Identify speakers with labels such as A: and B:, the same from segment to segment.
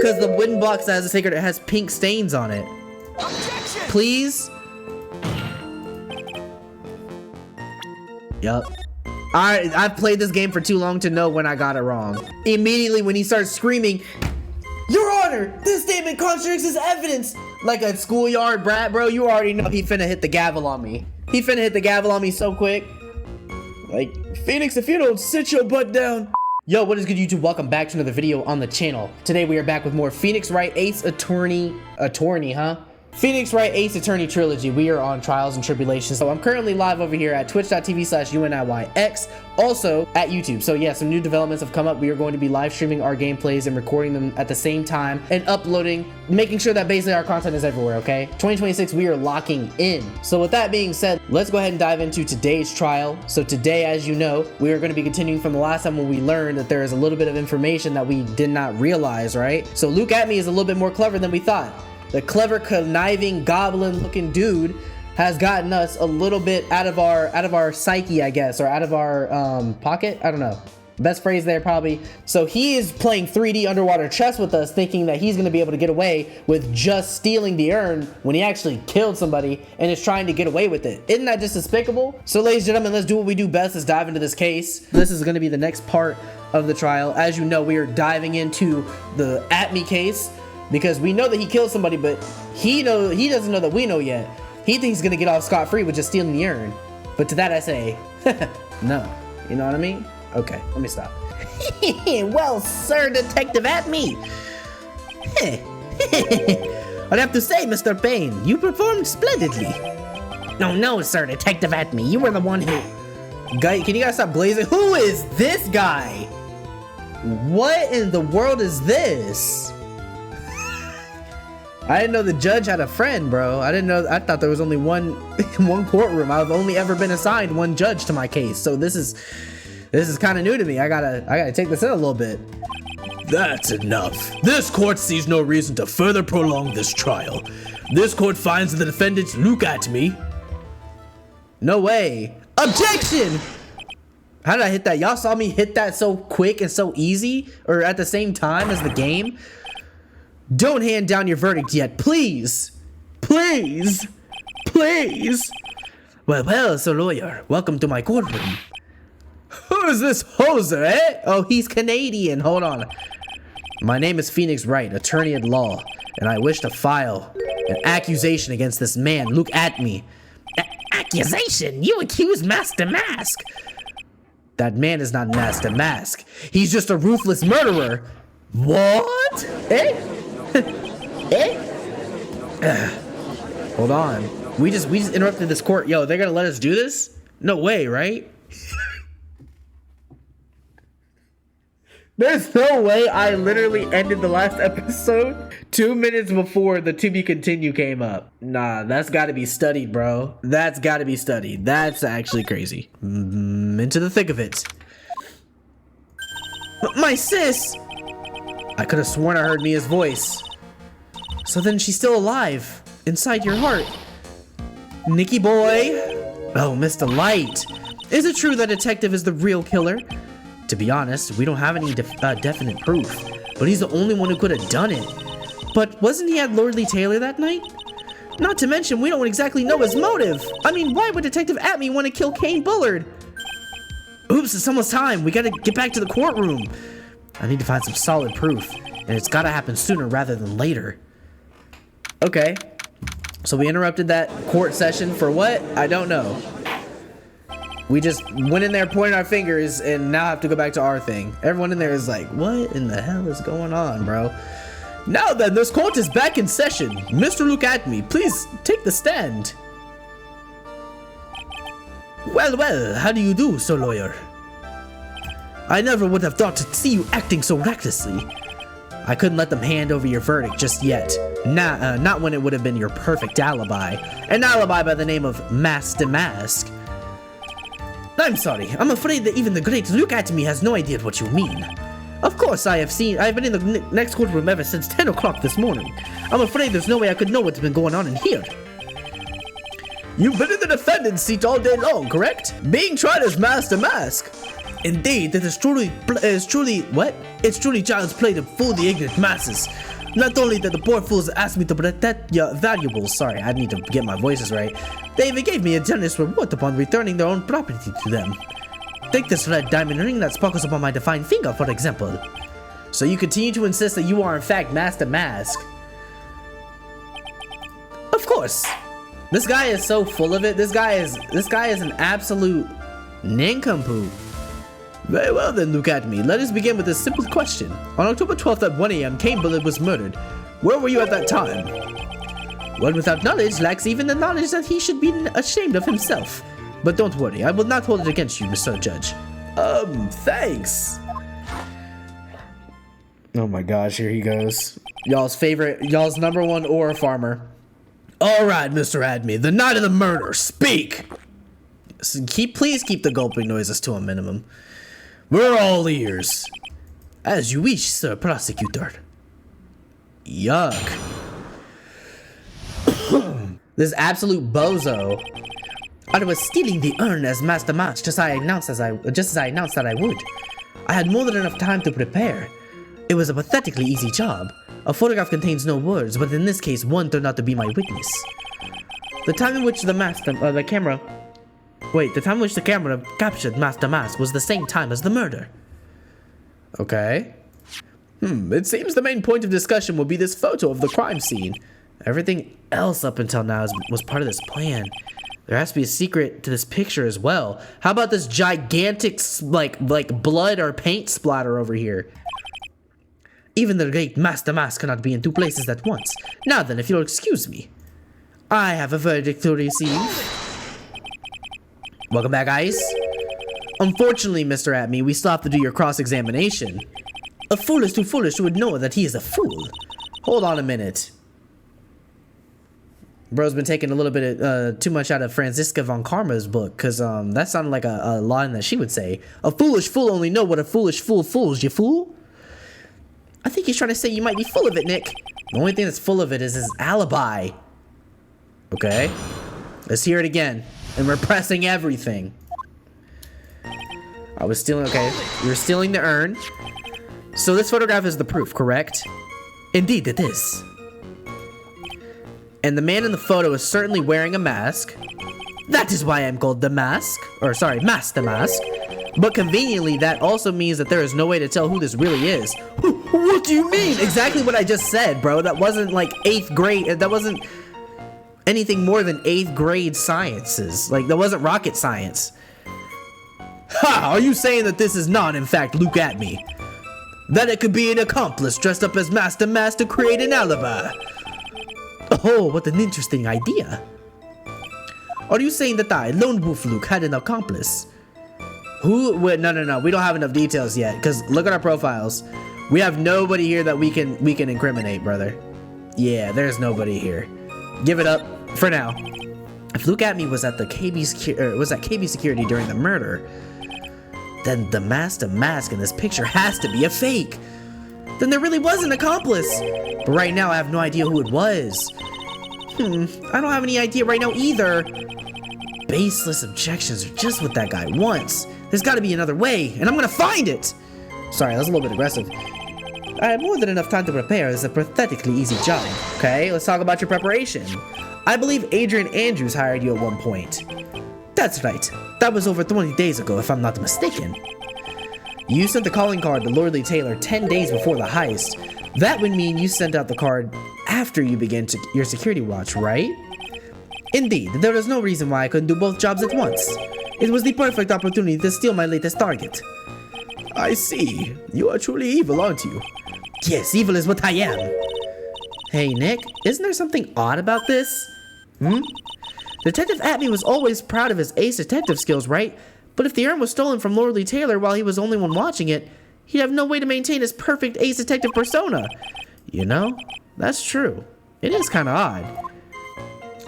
A: Because the wooden box that has a secret, it has pink stains on it.
B: Objection!
A: Please? Yup. I've played this game for too long to know when I got it wrong. Immediately when he starts screaming, "Your Honor, this statement contradicts his evidence!" Like a schoolyard brat, bro, you already know he finna hit the gavel on me. He finna hit the gavel on me so quick. Like, Phoenix, if you don't sit your butt down. Yo, what is good, YouTube? Welcome back to another video on the channel. Today we are back with more Phoenix Wright Ace Attorney, Phoenix Wright Ace Attorney Trilogy. We are on Trials and Tribulations. So I'm currently live over here at twitch.tv/UNIYX, also at YouTube. So yeah, some new developments have come up. We are going to be live streaming our gameplays and recording them at the same time and uploading, making sure that basically our content is everywhere, okay? 2026, we are locking in. So with that being said, let's go ahead and dive into today's trial. So today, as you know, we are going to be continuing from the last time when we learned that there is a little bit of information that we did not realize, right? So Luke at me is a little bit more clever than we thought. The clever, conniving, goblin-looking dude has gotten us a little bit out of our psyche, I guess, or out of our pocket. I don't know. Best phrase there, probably. So he is playing 3D underwater chess with us, thinking that he's going to be able to get away with just stealing the urn when he actually killed somebody and is trying to get away with it. Isn't that just despicable? So, ladies and gentlemen, let's do what we do best. Let's dive into this case. This is going to be the next part of the trial. As you know, we are diving into the Atme case, because we know that he killed somebody, but he doesn't know that we know yet. He thinks he's gonna get off scot-free with just stealing the urn. But to that I say, no. You know what I mean? Okay, let me stop. Well, Sir Detective Atme. I'd have to say, Mr. Payne, you performed splendidly. No, Sir Detective Atme, you were the one who... Guy, can you guys stop blazing? Who is this guy? What in the world is this? I didn't know the judge had a friend, bro. I didn't know. I thought there was only one courtroom. I've only ever been assigned one judge to my case. So this is kind of new to me. I gotta take this in a little bit.
C: That's enough. This court sees no reason to further prolong this trial. This court finds the defendants Luke at me.
A: No way. Objection! How did I hit that? Y'all saw me hit that so quick and so easy, or at the same time as the game? Don't hand down your verdict yet, please. Please. Please. Well, so lawyer, welcome to my courtroom. Who's this hoser, eh? Oh, he's Canadian. Hold on. My name is Phoenix Wright, attorney at law, and I wish to file an accusation against this man, Luke Atme. Accusation? You accuse Master Mask? That man is not Master Mask. He's just a ruthless murderer. What? Eh? Hold on. We just interrupted this court. Yo, they're gonna let us do this? No way, right? There's no way. I literally ended the last episode 2 minutes before the to be continue came up. Nah, that's gotta be studied, bro. That's gotta be studied. That's actually crazy. Into the thick of it. My sis! I could have sworn I heard Mia's voice. So then she's still alive, inside your heart. Nicky boy. Oh, Mr. Light. Is it true that Detective is the real killer? To be honest, we don't have any definite proof, but he's the only one who could have done it. But wasn't he at Lordly Taylor that night? Not to mention, we don't exactly know his motive. I mean, why would Detective Atme want to kill Kane Bullard? Oops, it's almost time. We gotta get back to the courtroom. I need to find some solid proof, and it's gotta happen sooner rather than later. Okay, so we interrupted that court session for what? I don't know. We just went in there, pointed our fingers, and now have to go back to our thing. Everyone in there is like, what in the hell is going on, bro? Now then, this court is back in session. Mr. Luke Atme, please take the stand. Well, how do you do, Sir Lawyer? I never would have thought to see you acting so recklessly. I couldn't let them hand over your verdict just yet. Not when it would have been your perfect alibi. An alibi by the name of Master Mask. I'm sorry. I'm afraid that even the great Luke Atme has no idea what you mean. Of course, I've been in the next courtroom ever since 10 o'clock this morning. I'm afraid there's no way I could know what's been going on in here. You've been in the defendant's seat all day long, correct? Being tried as Master Mask. Indeed, it is truly child's play to fool the ignorant masses.
C: Not only did the poor fools ask me to protect your valuables, sorry, I need to get my voices right, they even gave me a generous reward upon returning their own property to them. Take this red diamond ring that sparkles upon my defined finger, for example. So you continue to insist that you are in fact Master Mask. Of course. This guy is so full of it. This guy is an absolute nincompoop. Very well then, look at me. Let us begin with a simple question. On October 12th at 1 AM, Cain Bullet was murdered. Where were you at that time? One without knowledge lacks even the knowledge that he should be ashamed of himself. But don't worry, I will not hold it against you, Mr. Judge. Thanks. Oh my gosh, here he goes. Y'all's number one ore farmer. Alright, Mr. Adme, the night of the murder, speak! So please keep the gulping noises to a minimum. We're all ears. As you wish, Sir Prosecutor. Yuck. This absolute bozo. I was stealing the urn as Master Match just as I announced that I would. I had more than enough time to prepare. It was a pathetically easy job. A photograph contains no words, but in this case, one turned out to be my witness. The time in which the camera captured Master Mask was the same time as the murder. Okay. It seems the main point of discussion will be this photo of the crime scene. Everything else up until now was part of this plan. There has to be a secret to this picture as well. How about this gigantic, like blood or paint splatter over here? Even the great Master Mask cannot be in two places at once. Now then, if you'll excuse me. I have a verdict to receive. Welcome back, Ice. Unfortunately, Mr. Atme, we still have to do your cross-examination. A fool is too foolish to know that he is a fool. Hold on a minute. Bro's been taking a little bit too much out of Franziska von Karma's book, because that sounded like a line that she would say. A foolish fool only know what a foolish fool fools, you fool. I think he's trying to say you might be full of it, Nick. The only thing that's full of it is his alibi. Okay. Let's hear it again. And we're pressing everything. I was stealing, okay. You were stealing the urn. So this photograph is the proof, correct? Indeed, it is. And the man in the photo is certainly wearing a mask. That is why I'm called the Mask. Or, sorry, Master Mask. But conveniently, that also means that there is no way to tell who this really is. What do you mean? Exactly what I just said, bro. That wasn't like 8th grade. That wasn't anything more than 8th grade sciences. Like, that wasn't rocket science. Ha! Are you saying that this is not, in fact, Look At Me? That it could be an accomplice dressed up as Master Mask to create an alibi? Oh, what an interesting idea. Are you saying that I, Lone Wolf Luke, had an accomplice? Who? Wait, no. We don't have enough details yet. Because look at our profiles. We have nobody here that we can incriminate, brother. Yeah, there's nobody here. Give it up for now. If Look At Me was at the KB security during the murder, then the Master Mask in this picture has to be a fake. Then there really was an accomplice. But right now, I have no idea who it was. I don't have any idea right now either. Baseless objections are just what that guy wants. There's got to be another way, and I'm gonna find it. Sorry, that was a little bit aggressive. I had more than enough time to prepare. It's a pathetically easy job. Okay, let's talk about your preparation. I believe Adrian Andrews hired you at one point. That's right. That was over 20 days ago, if I'm not mistaken. You sent the calling card to Lordly Taylor 10 days before the heist. That would mean you sent out the card after you began your security watch, right? Indeed, there was no reason why I couldn't do both jobs at once. It was the perfect opportunity to steal my latest target. I see. You are truly evil, aren't you? Yes, evil is what I am. Hey, Nick, isn't there something odd about this? Detective Atme was always proud of his ace detective skills, right? But if the urn was stolen from Lordly Taylor while he was the only one watching it, he'd have no way to maintain his perfect ace detective persona. You know, that's true. It is kind of odd.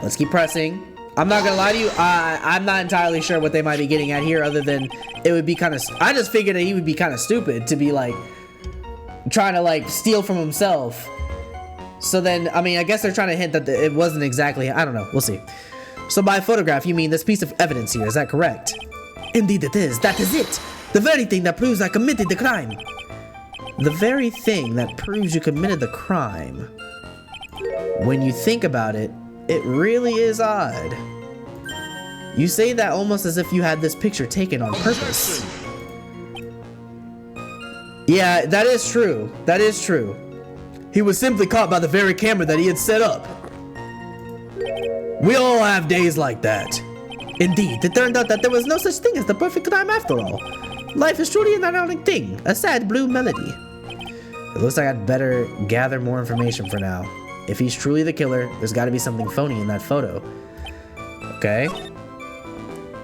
C: Let's keep pressing. I'm not gonna lie to you, I'm not entirely sure what they might be getting at here, other than it would be kind of, I just figured that he would be kind of stupid to be like, trying to like steal from himself. So then, I mean, I guess they're trying to hint that it wasn't exactly, I don't know, we'll see. So by photograph, you mean this piece of evidence here, is that correct? Indeed it is, that is it. The very thing that proves I committed the crime. The very thing that proves you committed the crime. When you think about it, it really is odd. You say that almost as if you had this picture taken on purpose. Yeah, that is true. That is true. He was simply caught by the very camera that he had set up. We all have days like that. Indeed, it turned out that there was no such thing as the perfect crime after all. Life is truly an ironic thing, a sad blue melody. It looks like I'd better gather more information for now. If he's truly the killer, there's got to be something phony in that photo. Okay.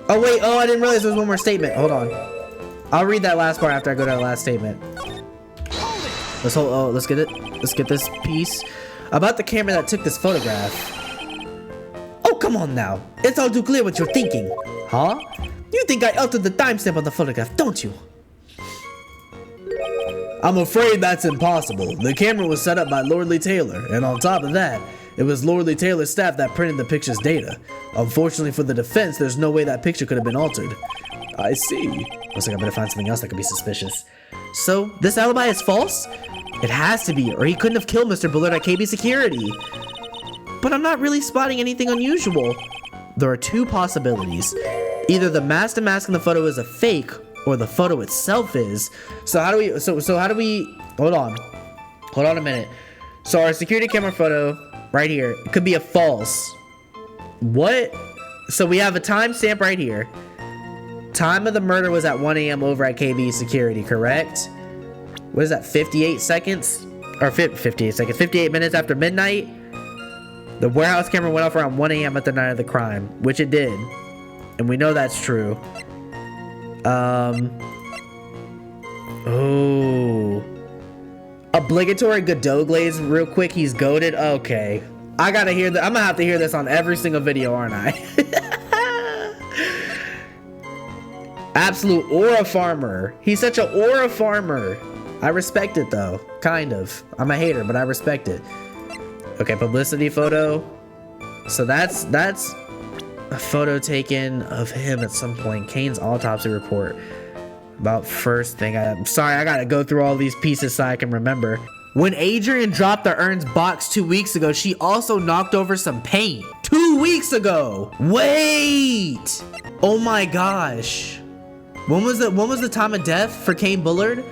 C: Oh wait, oh I didn't realize there was one more statement. Hold on. I'll read that last part after I go to that last statement. Let's get it. Let's get this piece. About the camera that took this photograph. Oh, come on now. It's all too clear what you're thinking. Huh? You think I altered the timestamp on the photograph, don't you? I'm afraid that's impossible. The camera was set up by Lordly Taylor, and on top of that, it was Lordly Taylor's staff that printed the picture's data. Unfortunately for the defense, there's no way that picture could have been altered. I see. Looks like I better find something else that could be suspicious. So, this alibi is false? It has to be, or he couldn't have killed Mr. Bullard at KB Security. But I'm not really spotting anything unusual. There are two possibilities. Either the masked mask in the photo is a fake, or the photo itself is. So how do we, hold on a minute. So our security camera photo, right here, it could be a false. What? So we have a timestamp right here. Time of the murder was at 1 a.m. over at KB Security, correct? What is that, 58 seconds? Or 58 seconds, 58 minutes after midnight? The warehouse camera went off around 1 a.m. at the night of the crime, which it did. And we know that's true. Oh. Obligatory Godot glaze real quick, he's goated. Okay. I gotta hear that. I'm gonna have to hear this on every single video, aren't I? Absolute aura farmer. He's such an aura farmer. I respect it though. Kind of. I'm a hater, but I respect it. Okay, publicity photo. So that's a photo taken of him at some point. Kane's autopsy report. About first thing. I'm sorry, I gotta go through all these pieces so I can remember. When Adrian dropped the urns box 2 weeks ago, she also knocked over some paint. 2 weeks ago! Wait! Oh my gosh. When was the time of death for Kane Bullard?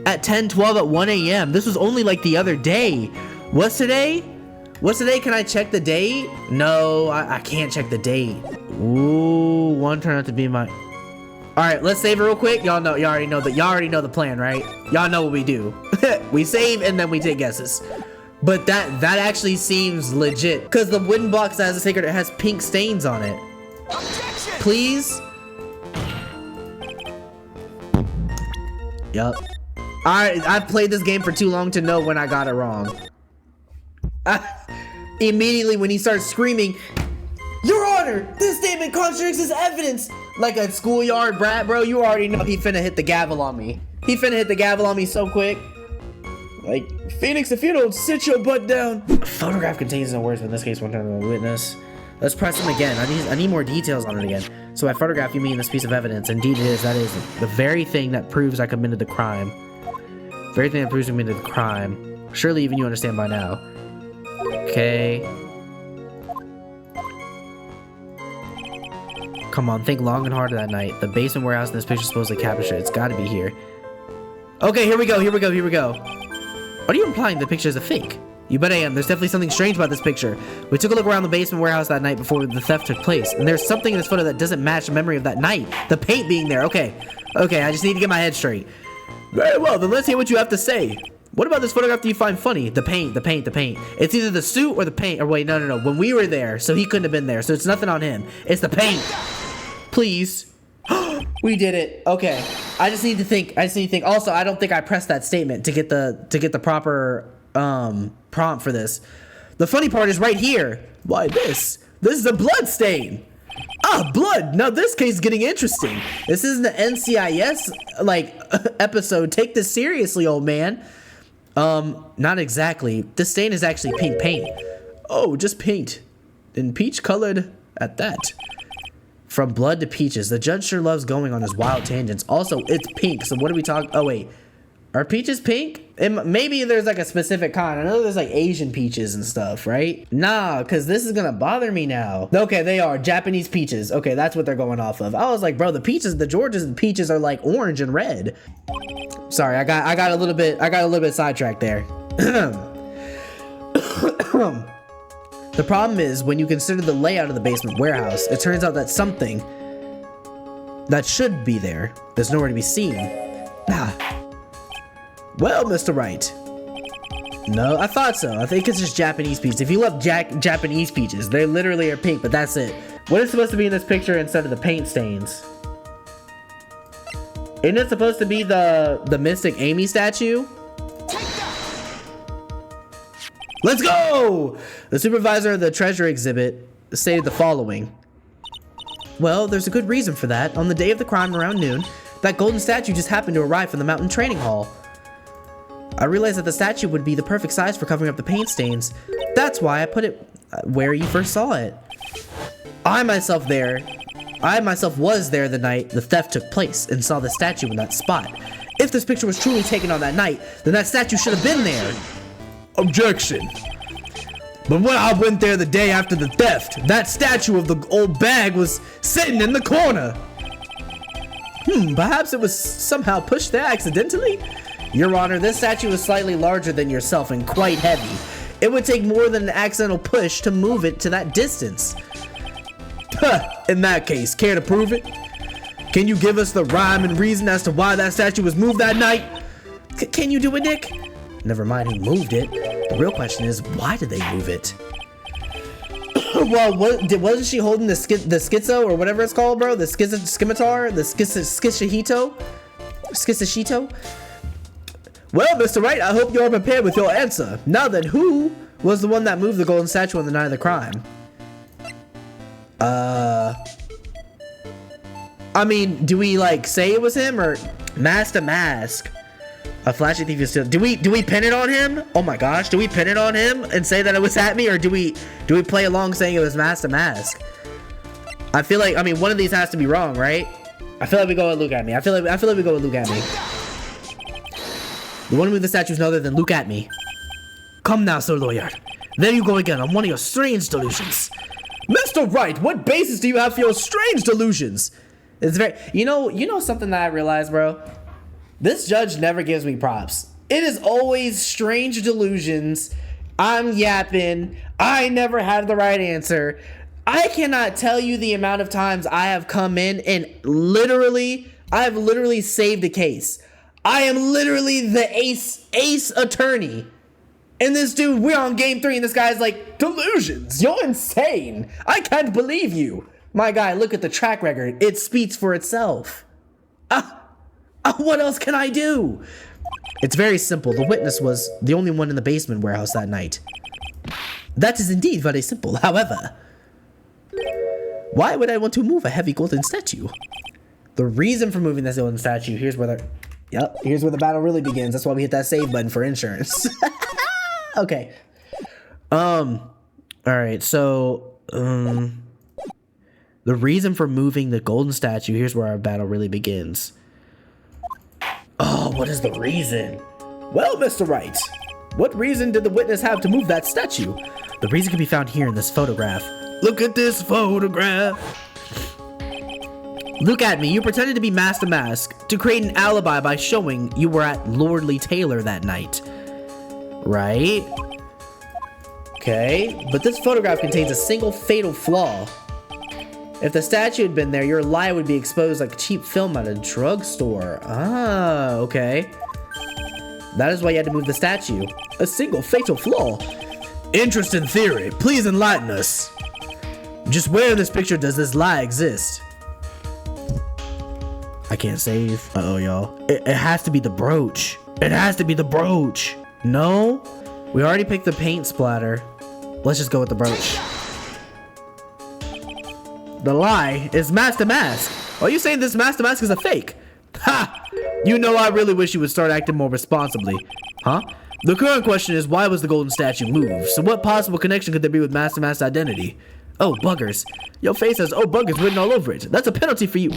C: At 10:12 at 1 a.m. This was only like the other day. What's today? What's today? Can I check the date? No, I can't check the date. Ooh, one turned out to be my... Alright, let's save it real quick. Y'all already know the plan, right? Y'all know what we do. We save and then we take guesses. But that actually seems legit. Because the wooden box that has a secret, it has pink stains on it. Objection! Please? Yup. Alright, I've played this game for too long to know when I got it wrong. Immediately when he starts screaming, "Your Honor, this statement contradicts his evidence!" Like a schoolyard brat, bro, you already know he finna hit the gavel on me. He finna hit the gavel on me so quick. Like, Phoenix, if you don't sit your butt down. A photograph contains no words, but in this case, one time a witness. Let's press him again. I need more details on it again. So by photograph, you mean this piece of evidence. Indeed it is. That is the very thing that proves I committed the crime. Very thing that proves I committed the crime. Surely even you understand by now. Okay. Come on, think long and hard that night. The basement warehouse in this picture supposedly captured. It's gotta be here. Okay, here we go. What are you implying the picture is a fake? You bet I am. There's definitely something strange about this picture. We took a look around the basement warehouse that night before the theft took place, and there's something in this photo that doesn't match the memory of that night. The paint being there. Okay, I just need to get my head straight. Very well, then let's hear what you have to say. What about this photograph do you find funny? The paint. It's either the suit or the paint. Or wait, no. When we were there, so he couldn't have been there. So it's nothing on him. It's the paint. Please. We did it. Okay. I just need to think. Also, I don't think I pressed that statement to get the proper prompt for this. The funny part is right here. Why this? This is a blood stain. Ah, blood. Now this case is getting interesting. This isn't the NCIS episode. Take this seriously, old man. Not exactly. This stain is actually pink paint. Oh, just paint. And peach colored at that. From blood to peaches. The judge sure loves going on his wild tangents. Also, it's pink. So what are we talking? Oh, wait.
A: Are peaches pink? Maybe there's like a specific kind. I know there's like Asian peaches and stuff, right? Nah, because this is gonna bother me now. Okay, they are Japanese peaches. Okay, that's what they're going off of. I was like, bro, the Georgia's peaches are like orange and red. Sorry, I got a little bit sidetracked there. The problem is when you consider the layout of the basement warehouse, it turns out that something that should be there is nowhere to be seen. Well, Mr. Wright. No, I thought so. I think it's just Japanese peaches. If you love Japanese peaches, they literally are pink, but that's it. What is supposed to be in this picture instead of the paint stains? Isn't it supposed to be the Mystic Amy statue? Let's go! The supervisor of the treasure exhibit stated the following. Well, there's a good reason for that. On the day of the crime around noon, that golden statue just happened to arrive from the mountain training hall. I realized that the statue would be the perfect size for covering up the paint stains. That's why I put it where you first saw it. I myself was there the night the theft took place and saw the statue in that spot. If this picture was truly taken on that night, then that statue should have been there. Objection. But when I went there the day after the theft, that statue of the old bag was sitting in the corner. Perhaps it was somehow pushed there accidentally? Your Honor, this statue is slightly larger than yourself and quite heavy. It would take more than an accidental push to move it to that distance. In that case, care to prove it? Can you give us the rhyme and reason as to why that statue was moved that night? Can you do it, Nick? Never mind who moved it. The real question is, why did they move it? Well, wasn't she holding the schizo or whatever it's called, bro? The scimitar? The schizashito? Well, Mr. Wright, I hope you're prepared with your answer. Now then, who was the one that moved the golden statue on the night of the crime? I mean, do we like say it was him or Master Mask? A flashy thief is still. Do we pin it on him? Oh my gosh, do we pin it on him and say that it was at me, or do we play along saying it was Master Mask? I feel like, I mean, one of these has to be wrong, right? I feel like we go with Look At Me. I feel like we go with Look At Me. The one who moved the statue is no other than Look At Me. Come now, Sir Lawyer. There you go again on one of your strange delusions. Mr. Wright, what basis do you have for your strange delusions? It's very, you know something that I realized, bro? This judge never gives me props. It is always strange delusions. I'm yapping. I never have the right answer. I cannot tell you the amount of times I have come in and I have literally saved a case. I am literally the ace attorney. And this dude, we're on game 3 and this guy's like, delusions, you're insane. I can't believe you. My guy, look at the track record. It speaks for itself. What else can I do? It's very simple. The witness was the only one in the basement warehouse that night. That is indeed very simple. However, why would I want to move a heavy golden statue? The reason for moving this golden statue, here's where the battle really begins. That's why we hit that save button for insurance. Okay. All right. So, the reason for moving the golden statue, here's where our battle really begins. Oh, what is the reason? Well, Mr. Wright, what reason did the witness have to move that statue? The reason can be found here in this photograph. Look at this photograph. Look at me. You pretended to be Master Mask to create an alibi by showing you were at Lordly Taylor that night. Right? Okay, but this photograph contains a single fatal flaw. If the statue had been there, your lie would be exposed like cheap film at a drugstore. Ah, okay. That is why you had to move the statue. A single fatal flaw. Interesting theory. Please enlighten us. Just where in this picture does this lie exist? I can't save. Uh-oh, y'all. It has to be the brooch. It has to be the brooch. No? We already picked the paint splatter. Let's just go with the brooch. The lie is Master Mask. Are you saying this Master Mask is a fake? Ha! You know, I really wish you would start acting more responsibly. Huh? The current question is, why was the golden statue moved? So what possible connection could there be with Master Mask's identity? Oh, buggers. Your face has "oh, buggers" written all over it. That's a penalty for you.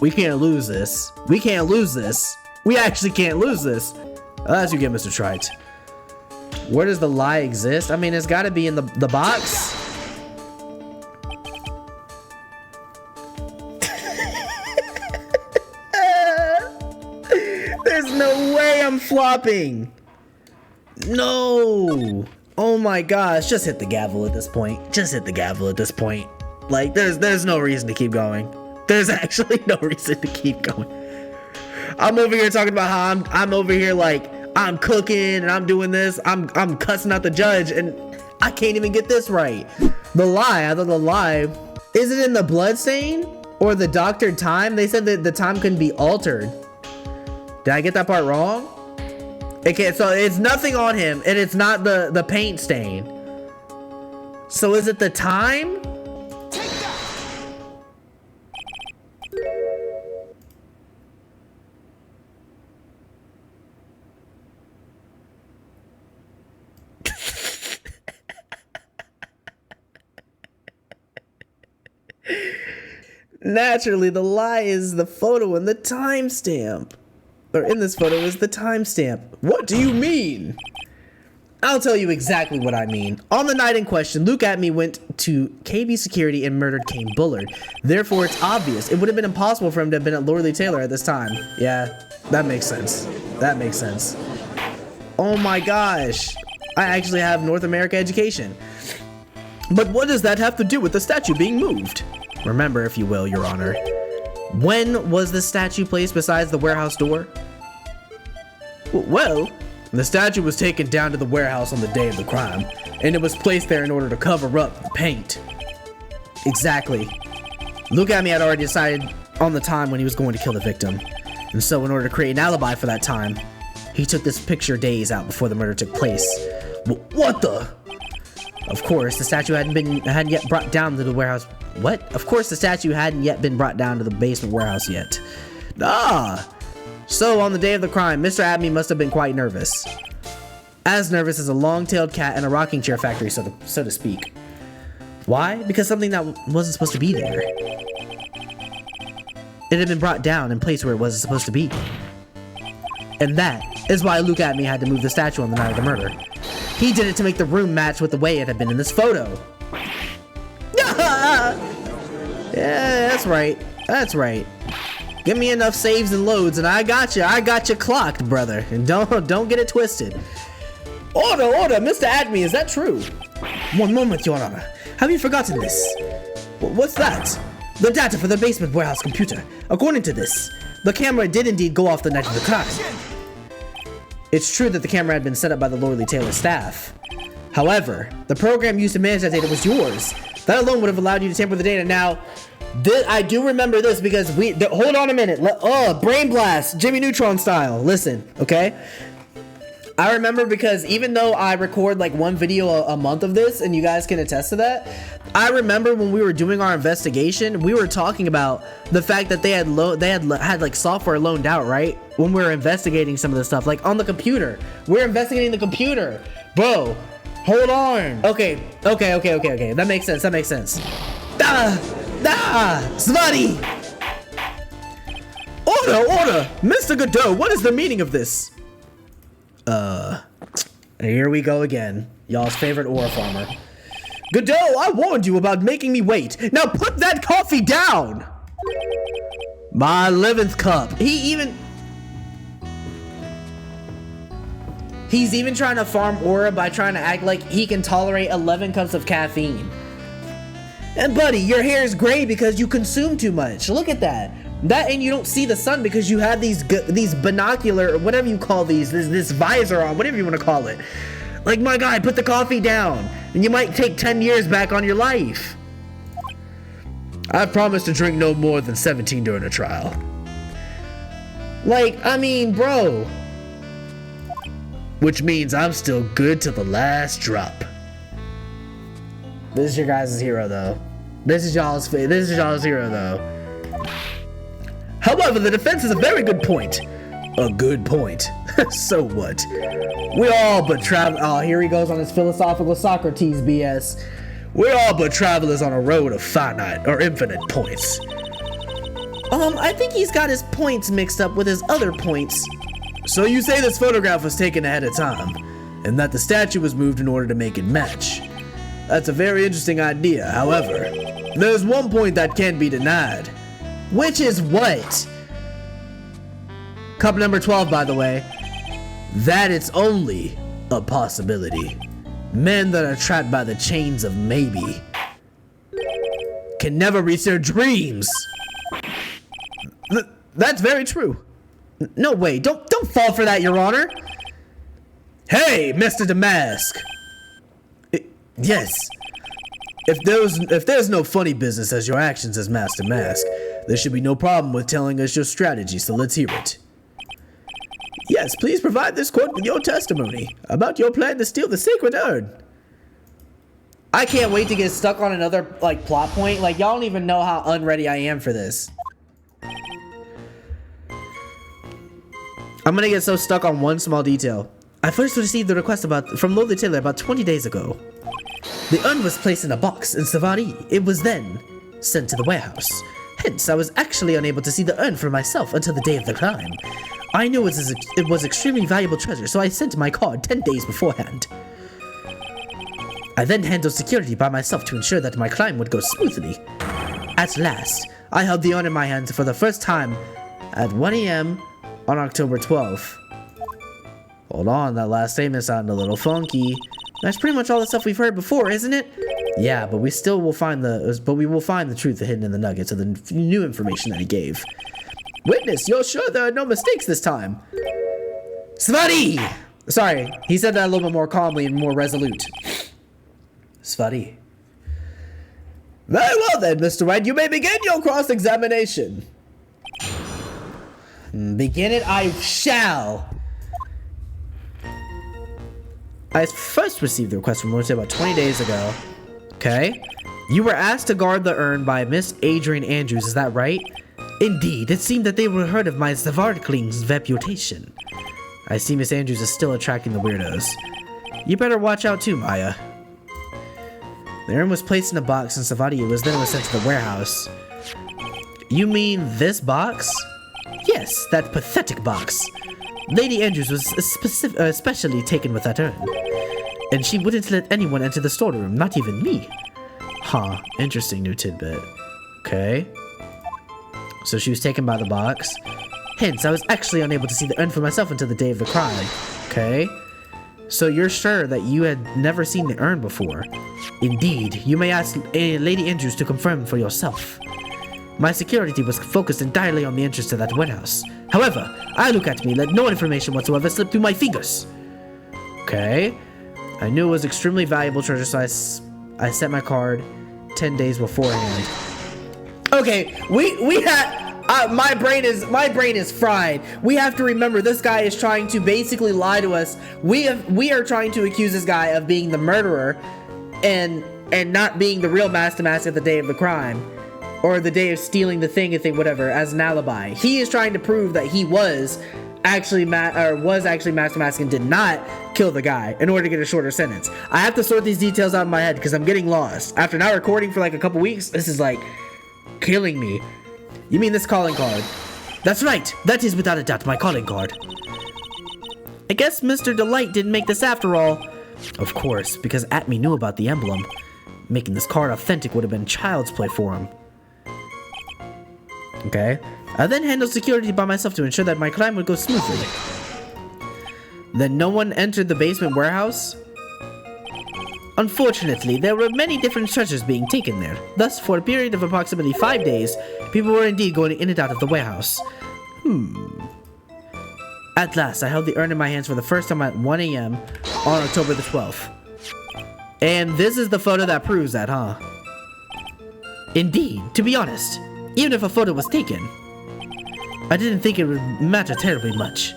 C: We can't lose this. We can't lose this. We actually can't lose this. As you get, Mr. Trite. Where does the lie exist? I mean, it's got to be in the box. There's no way I'm flopping. No. Oh my gosh. Just hit the gavel at this point. Just hit the gavel at this point. Like, there's no reason to keep going. There's actually no reason to keep going. I'm over here talking about how I'm over here like I'm cooking and I'm doing this. I'm cussing out the judge and I can't even get this right. The lie, I thought the lie, is it in the blood stain or the doctored time? They said that the time couldn't be altered. Did I get that part wrong? Okay, so it's nothing on him and it's not the paint stain. So is it the time? Naturally, the lie is the photo and the timestamp. Or in this photo is the timestamp. What do you mean? I'll tell you exactly what I mean. On the night in question, Luke Atme went to KB Security and murdered Kane Bullard. Therefore, it's obvious. It would have been impossible for him to have been at Lorley Taylor at this time. Yeah, that makes sense. That makes sense. Oh my gosh. I actually have North America education. But what does that have to do with the statue being moved? Remember, if you will, Your Honor. When was the statue placed besides the warehouse door? Well, the statue was taken down to the warehouse on the day of the crime, and it was placed there in order to cover up the paint. Exactly. Luke Atme had already decided on the time when he was going to kill the victim, and so in order to create an alibi for that time, he took this picture days out before the murder took place. What the? Of course, the statue hadn't yet brought down to the warehouse. What? Of course, the statue hadn't yet been brought down to the basement warehouse yet. Ah! So, on the day of the crime, Mr. Atme must have been quite nervous. As nervous as a long-tailed cat in a rocking chair factory, so to speak. Why? Because something that wasn't supposed to be there. It had been brought down and placed where it wasn't supposed to be. And that is why Luke Atme had to move the statue on the night of the murder. He did it to make the room match with the way it had been in this photo. Yeah, that's right. That's right. Give me enough saves and loads and I got you clocked, brother. And don't get it twisted. Order, Mr. Atme, is that true? One moment, Your Honor. Have you forgotten this? What's that? The data for the basement warehouse computer. According to this, the camera did indeed go off the night of the crime. It's true that the camera had been set up by the Lorley Taylor staff. However, the program used to manage that data was yours. That alone would have allowed you to tamper with the data. Now, I do remember this because hold on a minute. Brain blast, Jimmy Neutron style. Listen, okay? I remember because even though I record like one video a month of this, and you guys can attest to that, I remember when we were doing our investigation, we were talking about the fact that they had like software loaned out, right? When we were investigating some of this stuff, like on the computer. We're investigating the computer, bro. Hold on. Okay. That makes sense. Smutty. Order, Mr. Godot. What is the meaning of this? Here we go again. Y'all's favorite ore farmer. Godot, I warned you about making me wait. Now put that coffee down. My 11th cup. He's even trying to farm aura by trying to act like he can tolerate 11 cups of caffeine. And buddy, your hair is gray because you consume too much. Look at that. That and you don't see the sun because you have these binocular, or whatever you call these, this visor on, whatever you want to call it. Like, my guy, put the coffee down, and you might take 10 years back on your life. I promise to drink no more than 17 during a trial. Like, I mean, bro. Which means I'm still good to the last drop. This is your guys' hero, though. This is y'all's hero, though. However, the defense is a very good point. A good point. So what? We all but travel. Oh, here he goes on his philosophical Socrates BS. We're all but travelers on a road of finite or infinite points. I think he's got his points mixed up with his other points.
A: So you say this photograph was taken ahead of time, and that the statue was moved in order to make it match. That's a very interesting idea. However, there's one point that can't be denied.
C: Which is what? Cup number 12, by the way.
A: That it's only a possibility. Men that are trapped by the chains of maybe can never reach their dreams. That's very true.
C: No way, don't fall for that, Your Honor.
A: Hey, Mr. Damask. Yes. If there's no funny business as your actions as Master Mask, there should be no problem with telling us your strategy, so let's hear it. Yes, please provide this court with your testimony about your plan to steal the sacred urn.
C: I can't wait to get stuck on another, plot point. Y'all don't even know how unready I am for this. I'm gonna get so stuck on one small detail. I first received the request from Lord the Tailor about 20 days ago. The urn was placed in a box in Savari. It was then sent to the warehouse. Hence, I was actually unable to see the urn for myself until the day of the crime. I knew it was extremely valuable treasure, so I sent my card 10 days beforehand. I then handled security by myself to ensure that my crime would go smoothly. At last, I held the urn in my hands for the first time at 1 a.m. on October 12th. Hold on, that last statement sounded a little funky. That's pretty much all the stuff we've heard before, isn't it? Yeah, but we will find the truth hidden in the nuggets of the new information that he gave. Witness, you're sure there are no mistakes this time? Svari! Sorry, he said that a little bit more calmly and more resolute. Svari.
A: Very well then, Mr. Wright, you may begin your cross-examination.
C: Begin it I shall. I first received the request from Lord about 20 days ago. Okay. You were asked to guard the urn by Miss Adrian Andrews, is that right? Indeed, it seemed that they were heard of my Zavarkling's reputation. I see Miss Andrews is still attracting the weirdos. You better watch out too, Maya. The urn was placed in a box in Savati. It was sent to the warehouse. You mean this box? Yes, that pathetic box. Lady Andrews was especially taken with that urn. And she wouldn't let anyone enter the storeroom, not even me. Huh, interesting new tidbit. Okay. So she was taken by the box. Hence, I was actually unable to see the urn for myself until the day of the crime. Okay. So you're sure that you had never seen the urn before? Indeed, you may ask Lady Andrews to confirm for yourself. My security was focused entirely on the interest of that warehouse. However, I look at me, let no information whatsoever slip through my fingers. Okay. I knew it was extremely valuable treasure, so I sent my card 10 days beforehand. Okay, we had my brain is fried. We have to remember this guy is trying to basically lie to us. We are trying to accuse this guy of being the murderer and not being the real Master Mask at the day of the crime. Or the day of stealing the thing as an alibi. He is trying to prove that he was actually Master Mask and did not kill the guy in order to get a shorter sentence. I have to sort these details out in my head because I'm getting lost. After now recording for a couple weeks, this is killing me. You mean this calling card? That's right. That is without a doubt my calling card. I guess Mr. Delight didn't make this after all. Of course, because Atme knew about the emblem. Making this card authentic would have been child's play for him. Okay. I then handled security by myself to ensure that my crime would go smoothly. Then no one entered the basement warehouse? Unfortunately, there were many different treasures being taken there. Thus, for a period of approximately 5 days, people were indeed going in and out of the warehouse. At last, I held the urn in my hands for the first time at 1 a.m. on October the 12th. And this is the photo that proves that, huh? Indeed, to be honest. Even if a photo was taken, I didn't think it would matter terribly much.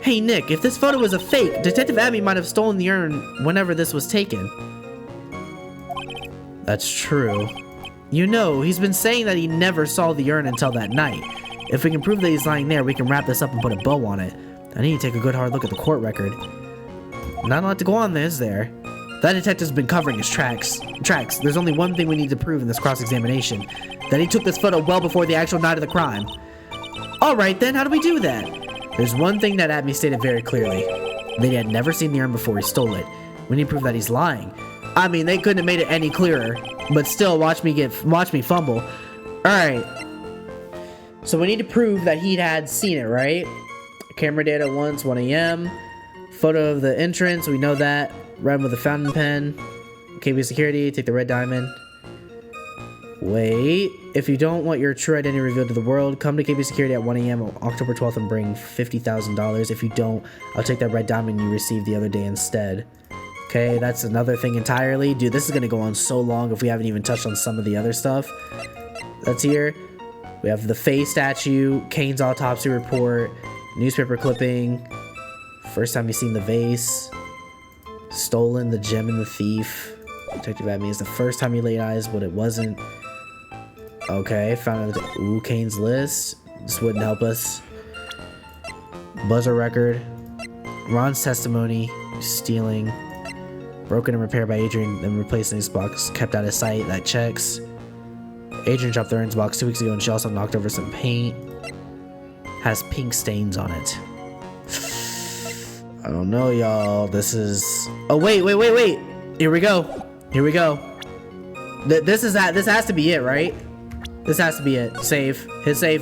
C: Hey Nick, if this photo was a fake, Detective Abby might have stolen the urn whenever this was taken. That's true. You know, he's been saying that he never saw the urn until that night. If we can prove that he's lying there, we can wrap this up and put a bow on it. I need to take a good hard look at the court record. Not a lot to go on there, is there? That detective's been covering his tracks. There's only one thing we need to prove in this cross-examination. That he took this photo well before the actual night of the crime. Alright then, how do we do that? There's one thing that Abby stated very clearly. That he had never seen the urn before he stole it. We need to prove that he's lying. I mean, they couldn't have made it any clearer. But still, watch me fumble. Alright. So we need to prove that he had seen it, right? Camera data once, 1 a.m. Photo of the entrance, we know that. Run with a fountain pen. KB security, take the red diamond. Wait. If you don't want your true identity revealed to the world, come to KB security at 1 a.m. on October 12th and bring $50,000. If you don't, I'll take that red diamond you received the other day instead. Okay, that's another thing entirely. Dude, this is gonna go on so long if we haven't even touched on some of the other stuff that's here. We have the Fey statue, Kane's autopsy report, newspaper clipping, first time you've seen the vase, stolen, the gem and the thief. Detective Abby is the first time he laid eyes, but it wasn't. Okay, found out. Ooh, Kane's list. This wouldn't help us. Buzzer record. Ron's testimony. Stealing. Broken and repaired by Adrian, then replaced in his box. Kept out of sight. That checks. Adrian dropped the urns box 2 weeks ago, and she also knocked over some paint. Has pink stains on it. I don't know, y'all. This is... Oh, wait. Here we go. This has to be it, right? This has to be it. Save. Hit save.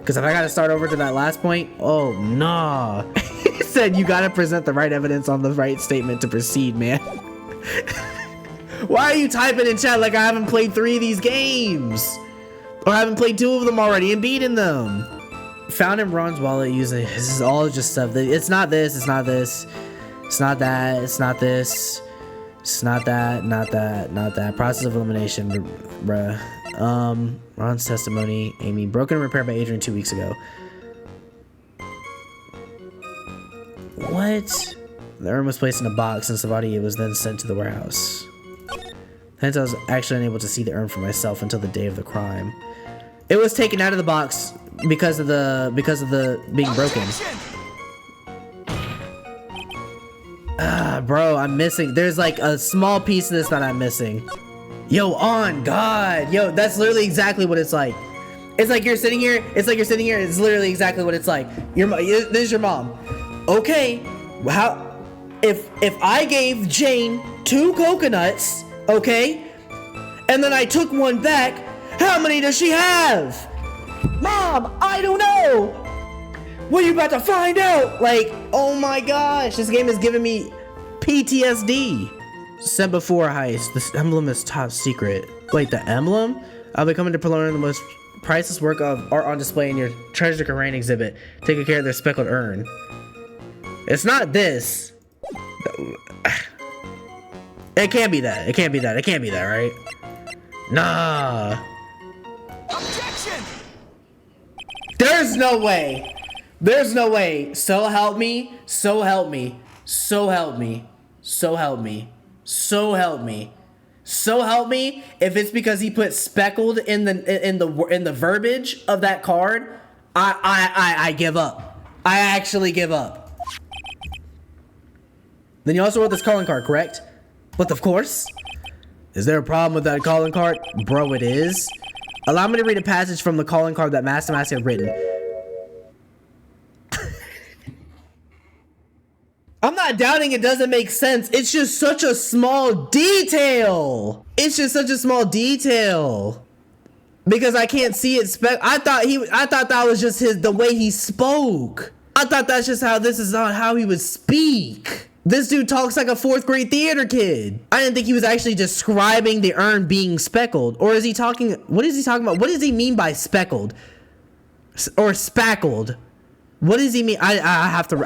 C: Because if I gotta start over to that last point, oh, nah. He said you gotta present the right evidence on the right statement to proceed, man. Why are you typing in chat like I haven't played 3 of these games? Or I haven't played 2 of them already and beaten them? Found in Ron's wallet using... This is all just stuff. It's not this. It's not this. It's not that. It's not this. It's not that. Not that. Process of elimination, bruh. Ron's testimony. Amy. Broken and repaired by Adrian 2 weeks ago. What? The urn was placed in a box and Savati was then sent to the warehouse. Hence, I was actually unable to see the urn for myself until the day of the crime. It was taken out of the box because of the being broken. Bro, I'm missing. There's like a small piece of this that I'm missing. Yo, on God. Yo, that's literally exactly what it's like. It's like you're sitting here. It's literally exactly what it's like. This is your mom. Okay, how? If I gave Jane 2 coconuts, okay, and then I took one back, how many does she have? Mom, I don't know. What are you about to find out? Like, oh my gosh, this game is giving me PTSD. Sent before a heist. This emblem is top secret. Wait, the emblem? I'll be coming to learn the most priceless work of art on display in your treasure Korean exhibit. Taking care of their speckled urn. It's not this. It can't be that. It can't be that, right? Nah. Objection! There's no way. So help me. If it's because he put speckled in the verbiage of that card, I give up. I actually give up. Then you also wrote this calling card, correct? But of course. Is there a problem with that calling card? Bro, it is. Allow me to read a passage from the calling card that Master Mask had written. I'm not doubting it doesn't make sense. It's just such a small detail. Because I can't see it I thought that was just the way he spoke. I thought that's just how this is not how he would speak. This dude talks like a 4th grade theater kid. I didn't think he was actually describing the urn being speckled. Or is he talking, what is he talking about? What does he mean by speckled? Or spackled? What does he mean? I have to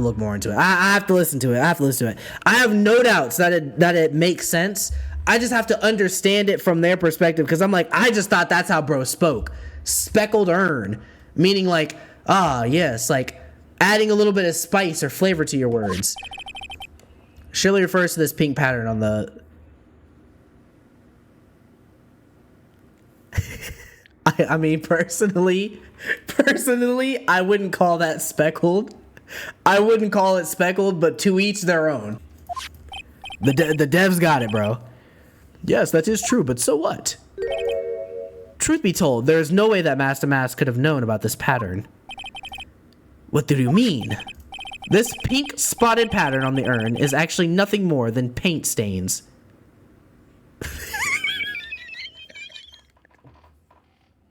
C: look more into it. I have to listen to it. I have no doubts that it makes sense. I just have to understand it from their perspective, because I'm like, I just thought that's how bro spoke. Speckled urn. Meaning like, yes, like adding a little bit of spice or flavor to your words. Shirley refers to this pink pattern on the... I mean, personally, I wouldn't call that speckled. I wouldn't call it speckled, but to each their own. The devs got it, bro. Yes, that is true, but so what? Truth be told, there is no way that Master Mask could have known about this pattern. What do you mean? This pink spotted pattern on the urn is actually nothing more than paint stains.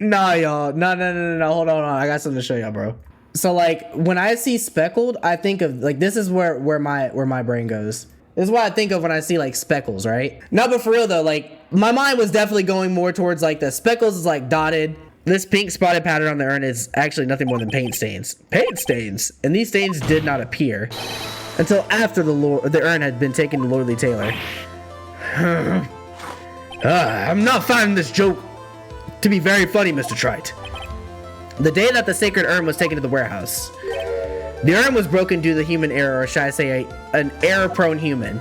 C: Nah, y'all. No. Hold on. I got something to show y'all, bro. So, like, when I see speckled, I think of, like, this is where my brain goes. This is what I think of when I see, like, speckles, right? No, but for real, though, like, my mind was definitely going more towards, like, the speckles is, like, dotted. This pink spotted pattern on the urn is actually nothing more than paint stains. Paint stains! And these stains did not appear until after the urn had been taken to Lordly Taylor. I'm not finding this joke to be very funny, Mr. Trite. The day that the sacred urn was taken to the warehouse, the urn was broken due to human error, or should I say an error-prone human.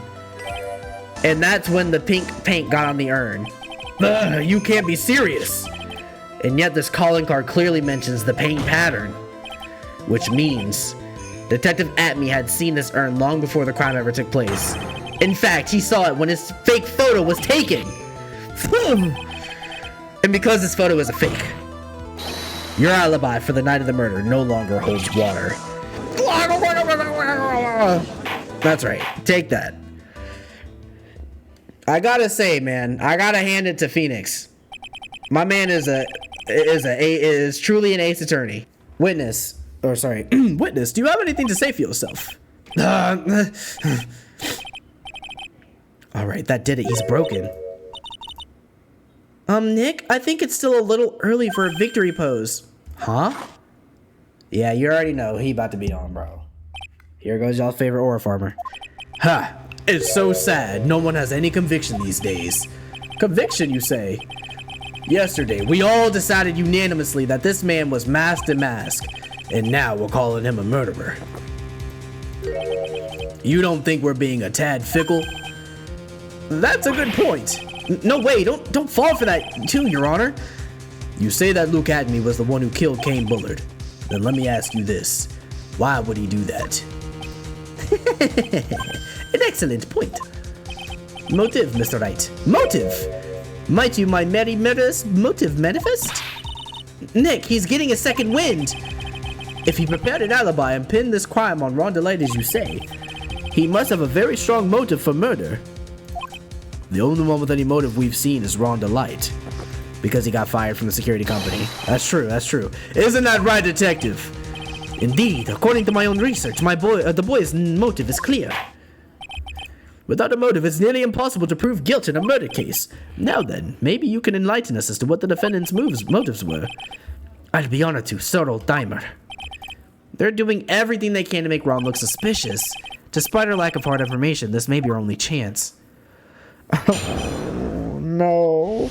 C: And that's when the pink paint got on the urn. You can't be serious. And yet this calling card clearly mentions the paint pattern. Which means Detective Atme had seen this urn long before the crime ever took place. In fact, he saw it when his fake photo was taken. And because this photo is a fake, your alibi for the night of the murder no longer holds water. That's right. Take that. I gotta say, man, I gotta hand it to Phoenix. My man is truly an ace attorney. Witness, witness, do you have anything to say for yourself? Alright, that did it. He's broken. Nick, I think it's still a little early for a victory pose. Huh? Yeah, you already know he about to be on, bro. Here goes y'all's favorite ore farmer. Ha! It's so sad. No one has any conviction these days. Conviction, you say? Yesterday, we all decided unanimously that this man was Master Mask, and now we're calling him a murderer. You don't think we're being a tad fickle? That's a good point. No way, don't fall for that too, Your Honor. You say that Luke Atme was the one who killed Kane Bullard. Then let me ask you this. Why would he do that? An excellent point. Motive, Mr. Wright. Motive! Might you my merry murderous motive manifest? Nick, he's getting a second wind. If he prepared an alibi and pinned this crime on Ron Delight as you say, he must have a very strong motive for murder. The only one with any motive we've seen is Ron Delight, because he got fired from the security company. That's true, that's true. Isn't that right, detective? Indeed, according to my own research, the boy's motive is clear. Without a motive, it's nearly impossible to prove guilt in a murder case. Now then, maybe you can enlighten us as to what the defendant's motives were. I'd be honored to, Sir Old-Timer. They're doing everything they can to make Ron look suspicious. Despite our lack of hard information, this may be our only chance.
A: Oh, no.